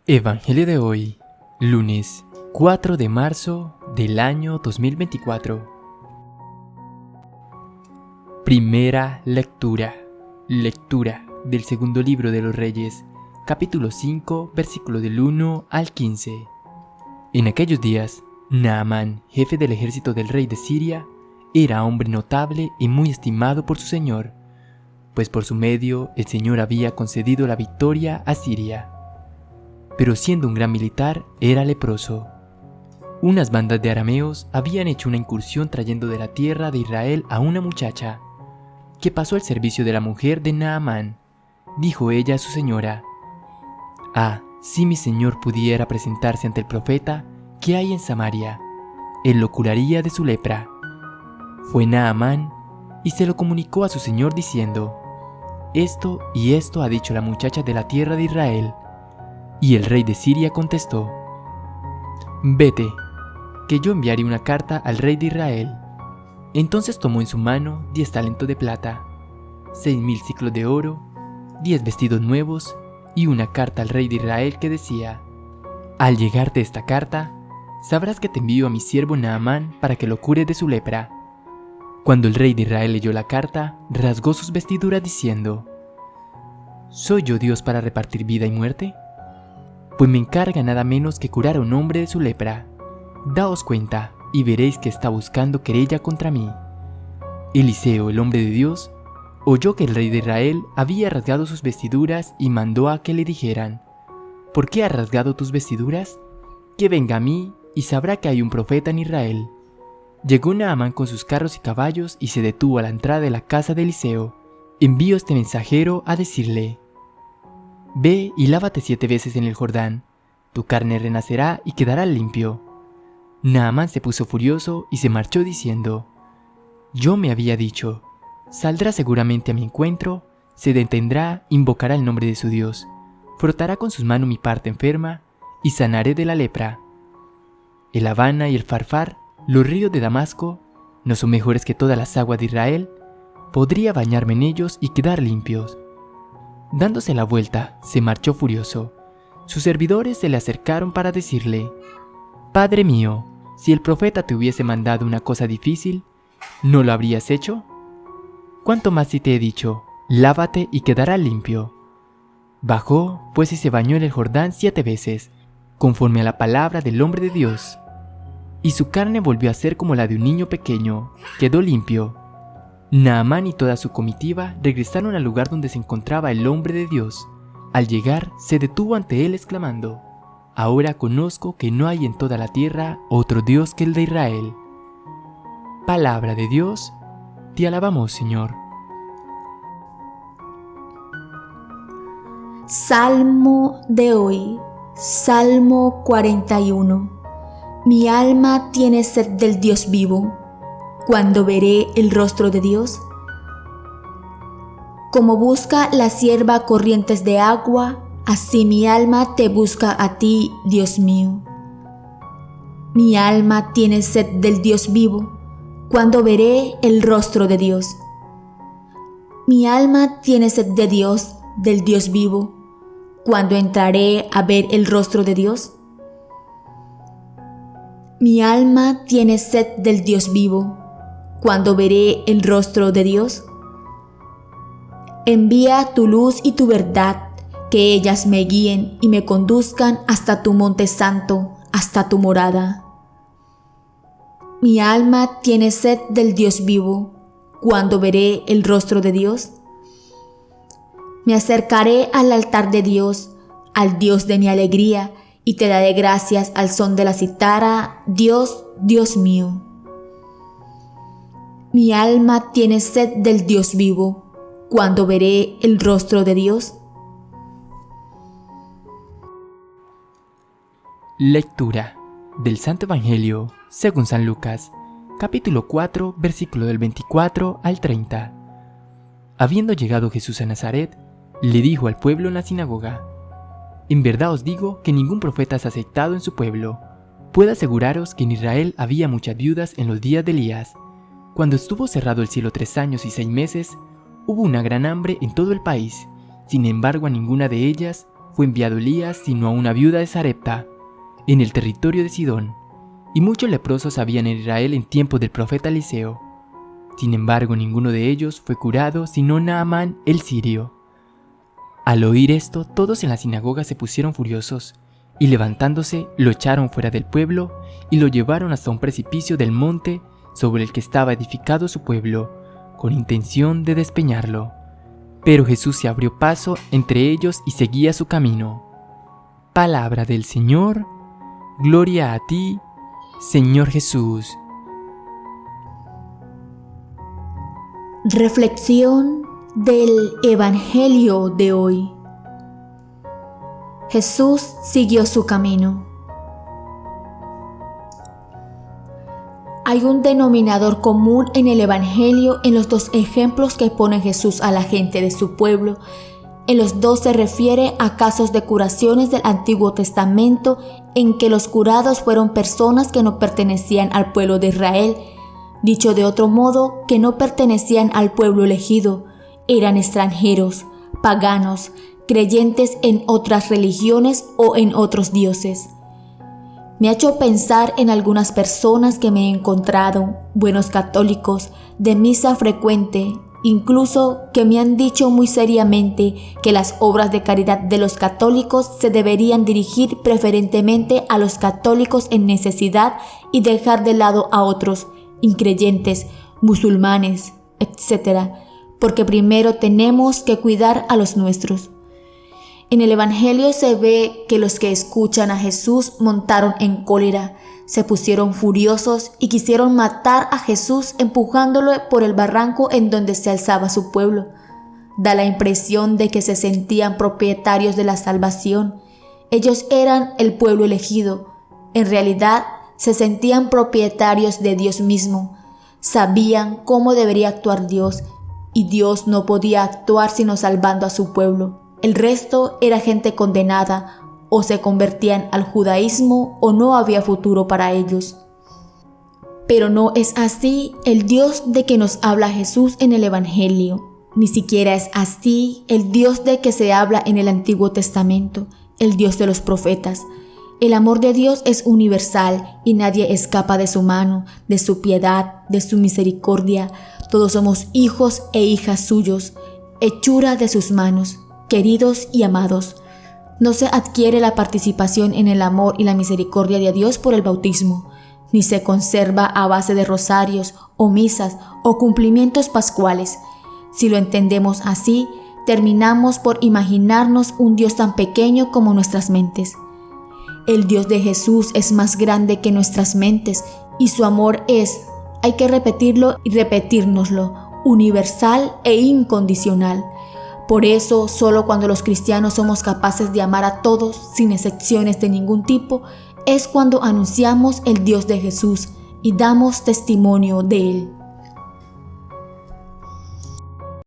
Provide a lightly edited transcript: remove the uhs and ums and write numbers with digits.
Evangelio de hoy, lunes 4 de marzo del año 2024. Primera lectura. Lectura del segundo libro de los Reyes, capítulo 5, versículo del 1 al 15. En aquellos días, Naamán, jefe del ejército del rey de Siria, era hombre notable y muy estimado por su señor, pues por su medio el Señor había concedido la victoria a Siria. Pero siendo un gran militar, era leproso. Unas bandas de arameos habían hecho una incursión trayendo de la tierra de Israel a una muchacha, que pasó al servicio de la mujer de Naamán. Dijo ella a su señora: «Ah, si mi señor pudiera presentarse ante el profeta que hay en Samaria, él lo curaría de su lepra». Fue Naamán y se lo comunicó a su señor diciendo: «Esto y esto ha dicho la muchacha de la tierra de Israel». Y el rey de Siria contestó: «Vete, que yo enviaré una carta al rey de Israel». Entonces tomó en su mano 10 talentos de plata, 6,000 siclos de oro, 10 vestidos nuevos y una carta al rey de Israel que decía: «Al llegarte esta carta, sabrás que te envío a mi siervo Naamán para que lo cure de su lepra». Cuando el rey de Israel leyó la carta, rasgó sus vestiduras diciendo: «¿Soy yo Dios para repartir vida y muerte? Pues me encarga nada menos que curar a un hombre de su lepra. Daos cuenta y veréis que está buscando querella contra mí». Eliseo, el hombre de Dios, oyó que el rey de Israel había rasgado sus vestiduras y mandó a que le dijeran: «¿Por qué has rasgado tus vestiduras? Que venga a mí y sabrá que hay un profeta en Israel». Llegó Naamán con sus carros y caballos y se detuvo a la entrada de la casa de Eliseo. Envió este mensajero a decirle: «Ve y lávate 7 veces en el Jordán, tu carne renacerá y quedará limpio». Naamán se puso furioso y se marchó diciendo: «Yo me había dicho, saldrá seguramente a mi encuentro, se detendrá, invocará el nombre de su Dios, frotará con sus manos mi parte enferma y sanaré de la lepra». El Habana y el Farfar, los ríos de Damasco, ¿no son mejores que todas las aguas de Israel? Podría bañarme en ellos y quedar limpios. Dándose la vuelta, se marchó furioso. Sus servidores se le acercaron para decirle: «Padre mío, si el profeta te hubiese mandado una cosa difícil, ¿no lo habrías hecho? ¿Cuánto más si te he dicho, lávate y quedará limpio?» Bajó, pues, y se bañó en el Jordán 7 veces, conforme a la palabra del hombre de Dios. Y su carne volvió a ser como la de un niño pequeño, quedó limpio. Naamán y toda su comitiva regresaron al lugar donde se encontraba el hombre de Dios. Al llegar, se detuvo ante él exclamando: «Ahora conozco que no hay en toda la tierra otro Dios que el de Israel». Palabra de Dios, te alabamos, Señor. Salmo de hoy, Salmo 41. Mi alma tiene sed del Dios vivo. ¿Cuándo veré el rostro de Dios? Como busca la sierva corrientes de agua, así mi alma te busca a ti, Dios mío. Mi alma tiene sed del Dios vivo. ¿Cuándo veré el rostro de Dios? Mi alma tiene sed de Dios, del Dios vivo. ¿Cuándo entraré a ver el rostro de Dios? Mi alma tiene sed del Dios vivo. ¿Cuándo veré el rostro de Dios? Envía tu luz y tu verdad, que ellas me guíen y me conduzcan hasta tu monte santo, hasta tu morada. Mi alma tiene sed del Dios vivo. ¿Cuándo veré el rostro de Dios? Me acercaré al altar de Dios, al Dios de mi alegría, y te daré gracias al son de la cítara, Dios, Dios mío. Mi alma tiene sed del Dios vivo. ¿Cuándo veré el rostro de Dios? Lectura del Santo Evangelio según San Lucas, capítulo 4, versículo del 24 al 30. Habiendo llegado Jesús a Nazaret, le dijo al pueblo en la sinagoga: «En verdad os digo que ningún profeta es aceptado en su pueblo. Puedo aseguraros que en Israel había muchas viudas en los días de Elías. Cuando estuvo cerrado el cielo 3 años y 6 meses, hubo una gran hambre en todo el país. Sin embargo, a ninguna de ellas fue enviado Elías sino a una viuda de Sarepta, en el territorio de Sidón, y muchos leprosos habían en Israel en tiempo del profeta Eliseo. Sin embargo, ninguno de ellos fue curado sino Naamán el sirio. Al oír esto, todos en la sinagoga se pusieron furiosos, y levantándose, lo echaron fuera del pueblo y lo llevaron hasta un precipicio del monte sobre el que estaba edificado su pueblo, con intención de despeñarlo. Pero Jesús se abrió paso entre ellos y seguía su camino. Palabra del Señor, gloria a ti, Señor Jesús. Reflexión del Evangelio de hoy. Jesús siguió su camino. Hay un denominador común en el Evangelio en los dos ejemplos que pone Jesús a la gente de su pueblo. En los dos se refiere a casos de curaciones del Antiguo Testamento en que los curados fueron personas que no pertenecían al pueblo de Israel. Dicho de otro modo, que no pertenecían al pueblo elegido, eran extranjeros, paganos, creyentes en otras religiones o en otros dioses. Me ha hecho pensar en algunas personas que me he encontrado, buenos católicos, de misa frecuente, incluso que me han dicho muy seriamente que las obras de caridad de los católicos se deberían dirigir preferentemente a los católicos en necesidad y dejar de lado a otros, increyentes, musulmanes, etc., porque primero tenemos que cuidar a los nuestros. En el Evangelio se ve que los que escuchan a Jesús montaron en cólera, se pusieron furiosos y quisieron matar a Jesús empujándolo por el barranco en donde se alzaba su pueblo. Da la impresión de que se sentían propietarios de la salvación. Ellos eran el pueblo elegido. En realidad, se sentían propietarios de Dios mismo. Sabían cómo debería actuar Dios, y Dios no podía actuar sino salvando a su pueblo. El resto era gente condenada, o se convertían al judaísmo o no había futuro para ellos. Pero no es así el Dios de que nos habla Jesús en el Evangelio. Ni siquiera es así el Dios de que se habla en el Antiguo Testamento, el Dios de los profetas. El amor de Dios es universal y nadie escapa de su mano, de su piedad, de su misericordia. Todos somos hijos e hijas suyos, hechura de sus manos, queridos y amados. No se adquiere la participación en el amor y la misericordia de Dios por el bautismo, ni se conserva a base de rosarios o misas o cumplimientos pascuales. Si lo entendemos así, terminamos por imaginarnos un Dios tan pequeño como nuestras mentes. El Dios de Jesús es más grande que nuestras mentes y su amor es, hay que repetirlo y repetírnoslo, universal e incondicional. Por eso, solo cuando los cristianos somos capaces de amar a todos, sin excepciones de ningún tipo, es cuando anunciamos el Dios de Jesús y damos testimonio de Él.